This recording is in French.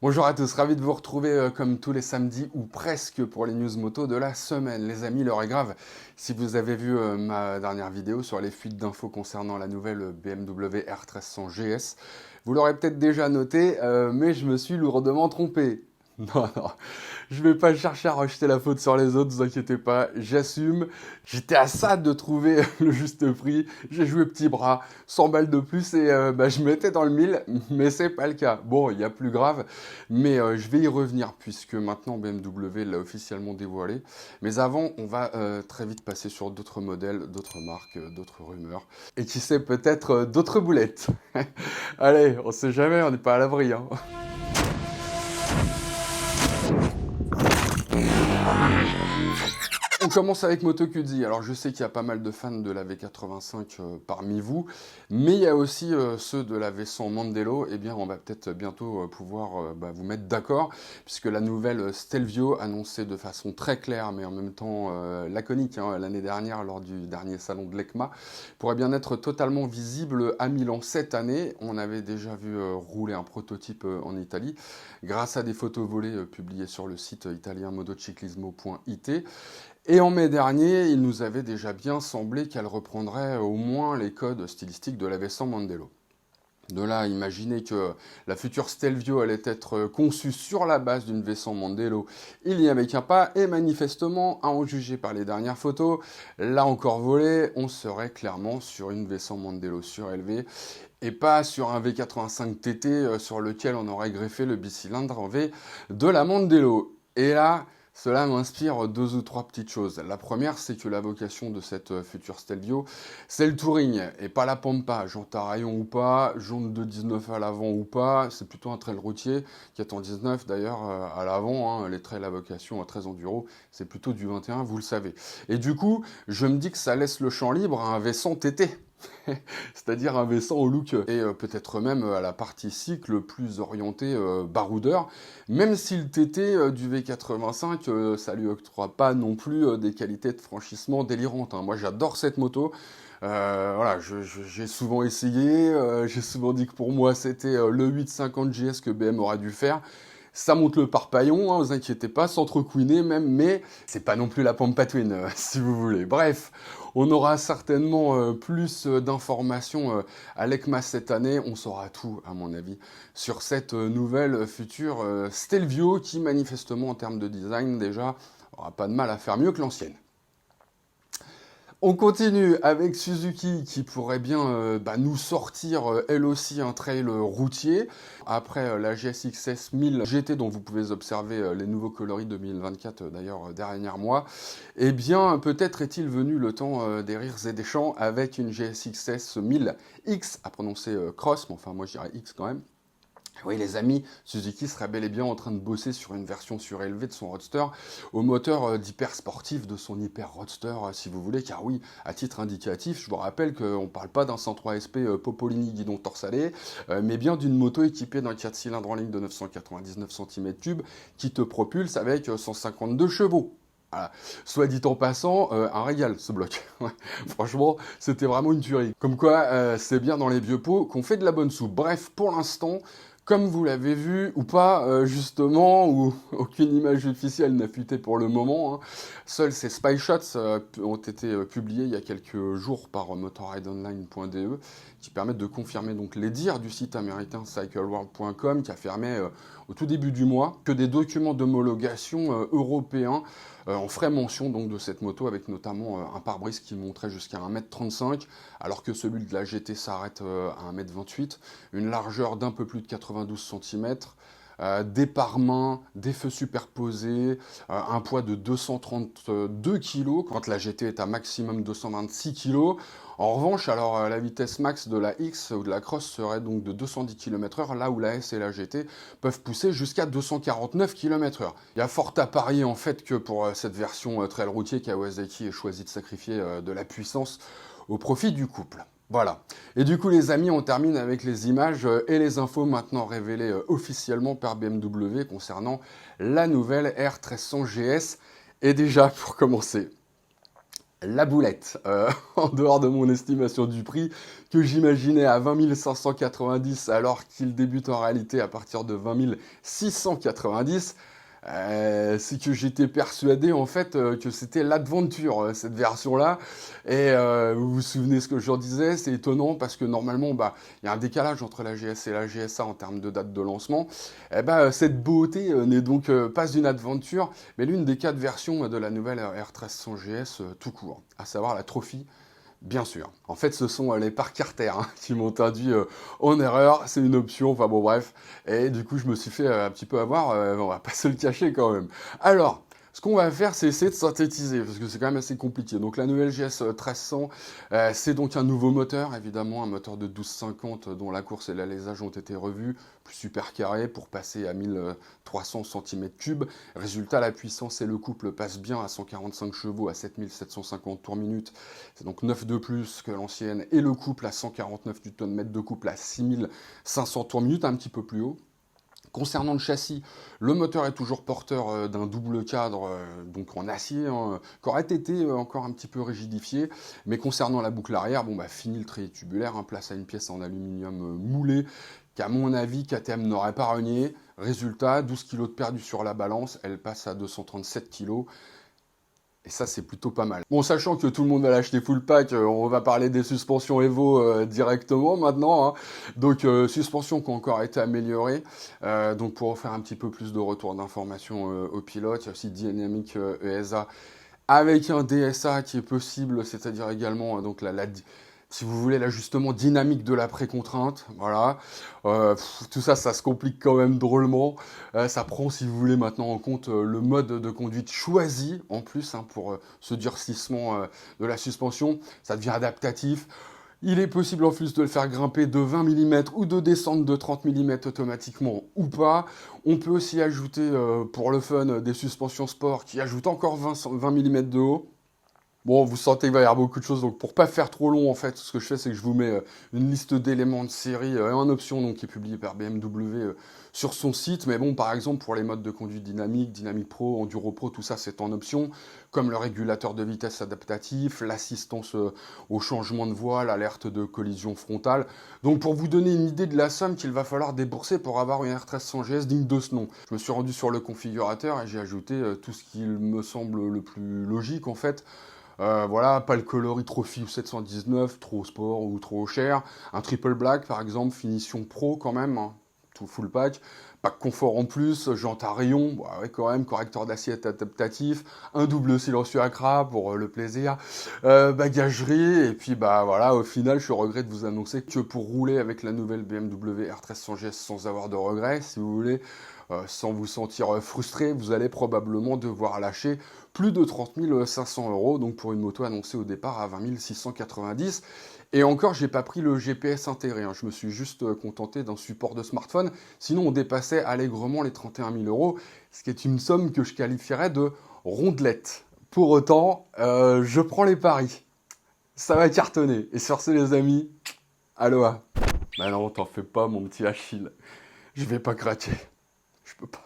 Bonjour à tous, ravi de vous retrouver comme tous les samedis ou presque pour les news moto de la semaine. Les amis, l'heure est grave. Si vous avez vu ma dernière vidéo sur les fuites d'infos concernant la nouvelle BMW R1300 GS, vous l'aurez peut-être déjà noté, mais je me suis lourdement trompé. Non, non, je vais pas chercher à rejeter la faute sur les autres, vous inquiétez pas, j'assume. J'étais à ça de trouver le juste prix, j'ai joué petit bras, 100 balles de plus et je mettais dans le mille, mais c'est pas le cas. Bon, il y a plus grave, mais je vais y revenir puisque maintenant BMW l'a officiellement dévoilé. Mais avant, on va très vite passer sur d'autres modèles, d'autres marques, d'autres rumeurs, et qui sait peut-être d'autres boulettes. Allez, on sait jamais, on n'est pas à l'abri, hein. On commence avec Moto Guzzi. Alors je sais qu'il y a pas mal de fans de la V85 parmi vous, mais il y a aussi ceux de la V100 Mandello. Eh bien, on va peut-être bientôt pouvoir vous mettre d'accord, puisque la nouvelle Stelvio, annoncée de façon très claire, mais en même temps laconique, hein, l'année dernière lors du dernier salon de l'ECMA, pourrait bien être totalement visible à Milan cette année. On avait déjà vu rouler un prototype en Italie, grâce à des photos volées publiées sur le site italien modociclismo.it. Et en mai dernier, il nous avait déjà bien semblé qu'elle reprendrait au moins les codes stylistiques de la V100 Mandello. De là à imaginer que la future Stelvio allait être conçue sur la base d'une V100 Mandello, il n'y avait qu'un pas, et manifestement, à en juger par les dernières photos, là encore volé, on serait clairement sur une V100 Mandello surélevée, et pas sur un V85 TT sur lequel on aurait greffé le bicylindre en V de la Mandello. Et là, cela m'inspire deux ou trois petites choses. La première, c'est que la vocation de cette future Stelvio, c'est le touring et pas la pampa. Jante à rayon ou pas, jante de 19 à l'avant ou pas, c'est plutôt un trail routier qui est en 19 d'ailleurs à l'avant. Hein, les trails à vocation très enduro, c'est plutôt du 21, vous le savez. Et du coup, je me dis que ça laisse le champ libre à un V100 TT. C'est-à-dire un V100 au look et peut-être même à la partie cycle plus orientée baroudeur, même si le TT du V85, ça lui octroie pas non plus des qualités de franchissement délirantes, hein. Moi j'adore cette moto, voilà, j'ai souvent essayé, j'ai souvent dit que pour moi c'était le 850 GS que BM aurait dû faire. Ça monte le parpaillon, hein, vous inquiétez pas, sans trop couiner même, mais c'est pas non plus la Pampa Twin, si vous voulez. Bref, on aura certainement plus d'informations à l'ECMA cette année. On saura tout, à mon avis, sur cette nouvelle future Stelvio qui, manifestement, en termes de design, déjà, aura pas de mal à faire mieux que l'ancienne. On continue avec Suzuki qui pourrait bien nous sortir elle aussi un trail routier. Après la GSX-S 1000 GT dont vous pouvez observer les nouveaux coloris 2024 d'ailleurs derrière moi, eh bien peut-être est-il venu le temps des rires et des chants avec une GSX-S 1000 X à prononcer cross, mais enfin moi je dirais X quand même. Oui, les amis, Suzuki serait bel et bien en train de bosser sur une version surélevée de son Roadster au moteur d'hyper sportif de son hyper Roadster, si vous voulez, car oui, à titre indicatif, je vous rappelle qu'on ne parle pas d'un 103 SP Popolini guidon torsalé, mais bien d'une moto équipée d'un 4 cylindres en ligne de 999 cm3 qui te propulse avec 152 chevaux. Voilà. Soit dit en passant, un régal ce bloc. Franchement, c'était vraiment une tuerie. Comme quoi, c'est bien dans les vieux pots qu'on fait de la bonne soupe. Bref, pour l'instant, comme vous l'avez vu, ou pas, justement, ou aucune image officielle n'a fuité pour le moment, hein. Seuls ces spy shots ont été publiés il y a quelques jours par motorrideonline.de qui permettent de confirmer donc les dires du site américain cycleworld.com qui affirmait au tout début du mois que des documents d'homologation européens on ferait mention donc de cette moto avec notamment un pare-brise qui monterait jusqu'à 1m35 alors que celui de la GT s'arrête à 1m28, une largeur d'un peu plus de 92 cm, des pare-mains, des feux superposés, un poids de 232 kg quand la GT est à maximum 226 kg. En revanche, alors la vitesse max de la X ou de la Cross serait donc de 210 km/h, là où la S et la GT peuvent pousser jusqu'à 249 km/h. Il y a fort à parier en fait que pour cette version trail routier, Kawasaki ait choisi de sacrifier de la puissance au profit du couple. Voilà. Et du coup, les amis, on termine avec les images et les infos maintenant révélées officiellement par BMW concernant la nouvelle R1300 GS. Et déjà, pour commencer, la boulette, en dehors de mon estimation du prix, que j'imaginais à 20 590 alors qu'il débute en réalité à partir de 20 690, c'est que j'étais persuadé en fait que c'était l'Adventure, cette version-là. Et vous vous souvenez ce que je disais, c'est étonnant parce que normalement, bah, il y a un décalage entre la GS et la GSA en termes de date de lancement. Et bah, cette beauté n'est donc pas une Adventure, mais l'une des 4 versions de la nouvelle R1300 GS tout court, à savoir la Trophy. Bien sûr. En fait, ce sont les parcs Carter hein, qui m'ont induit en erreur. C'est une option, enfin bon, bref. Et du coup, je me suis fait un petit peu avoir. On va pas se le cacher quand même. Alors, ce qu'on va faire, c'est essayer de synthétiser, parce que c'est quand même assez compliqué. Donc la nouvelle GS 1300, c'est donc un nouveau moteur, évidemment, un moteur de 1250 dont la course et l'alésage ont été revus, plus super carré pour passer à 1300 cm3. Résultat, la puissance et le couple passent bien à 145 chevaux à 7750 tours minute. C'est donc 9 de plus que l'ancienne, et le couple à 149 Nm de couple à 6500 tours minute, un petit peu plus haut. Concernant le châssis, le moteur est toujours porteur d'un double cadre, donc en acier, hein, qui aurait été encore un petit peu rigidifié. Mais concernant la boucle arrière, bon bah fini le treillis tubulaire, hein, place à une pièce en aluminium moulé, qu'à mon avis KTM n'aurait pas renié. Résultat, 12 kg de perdu sur la balance, elle passe à 237 kg. Et ça, c'est plutôt pas mal. Bon, sachant que tout le monde va l'acheter full pack, on va parler des suspensions Evo directement maintenant. Hein. Donc, suspensions qui ont encore été améliorées. Donc, pour faire un petit peu plus de retour d'informations aux pilotes, il y a aussi Dynamic ESA avec un DSA qui est possible, c'est-à-dire également donc si vous voulez, l'ajustement dynamique de la précontrainte, voilà. Tout ça, ça se complique quand même drôlement. Ça prend, si vous voulez, maintenant en compte le mode de conduite choisi, en plus, hein, pour ce durcissement de la suspension. Ça devient adaptatif. Il est possible en plus de le faire grimper de 20 mm ou de descendre de 30 mm automatiquement ou pas. On peut aussi ajouter, pour le fun, des suspensions sport qui ajoutent encore 20 mm de haut. Bon, vous sentez qu'il va y avoir beaucoup de choses, donc pour pas faire trop long, en fait, ce que je fais, c'est que je vous mets une liste d'éléments de série en option, donc qui est publiée par BMW sur son site. Mais bon, par exemple, pour les modes de conduite dynamique, Dynamic Pro, Enduro Pro, tout ça, c'est en option, comme le régulateur de vitesse adaptatif, l'assistance au changement de voie, l'alerte de collision frontale. Donc, pour vous donner une idée de la somme qu'il va falloir débourser pour avoir une R1300 GS digne de ce nom, je me suis rendu sur le configurateur et j'ai ajouté tout ce qui me semble le plus logique, en fait. Voilà, pas le coloris Trophy 719, trop sport ou trop cher. Un triple black par exemple, finition pro quand même, hein, tout full pack. Pas de confort en plus, jante à rayon, bah ouais, quand même, correcteur d'assiette adaptatif, un double silencieux Accra pour le plaisir, bagagerie, et puis bah voilà, au final, je regrette de vous annoncer que pour rouler avec la nouvelle BMW R1300 GS sans avoir de regrets, si vous voulez, sans vous sentir frustré, vous allez probablement devoir lâcher plus de 30 500 €, donc pour une moto annoncée au départ à 20 690. Et encore, j'ai pas pris le GPS intégré, hein. Je me suis juste contenté d'un support de smartphone. Sinon, on dépassait allègrement les 31 000 €, ce qui est une somme que je qualifierais de rondelette. Pour autant, je prends les paris. Ça va cartonner. Et sur ce, les amis, aloha. Bah non, t'en fais pas, mon petit Achille. Je vais pas craquer. Je peux pas.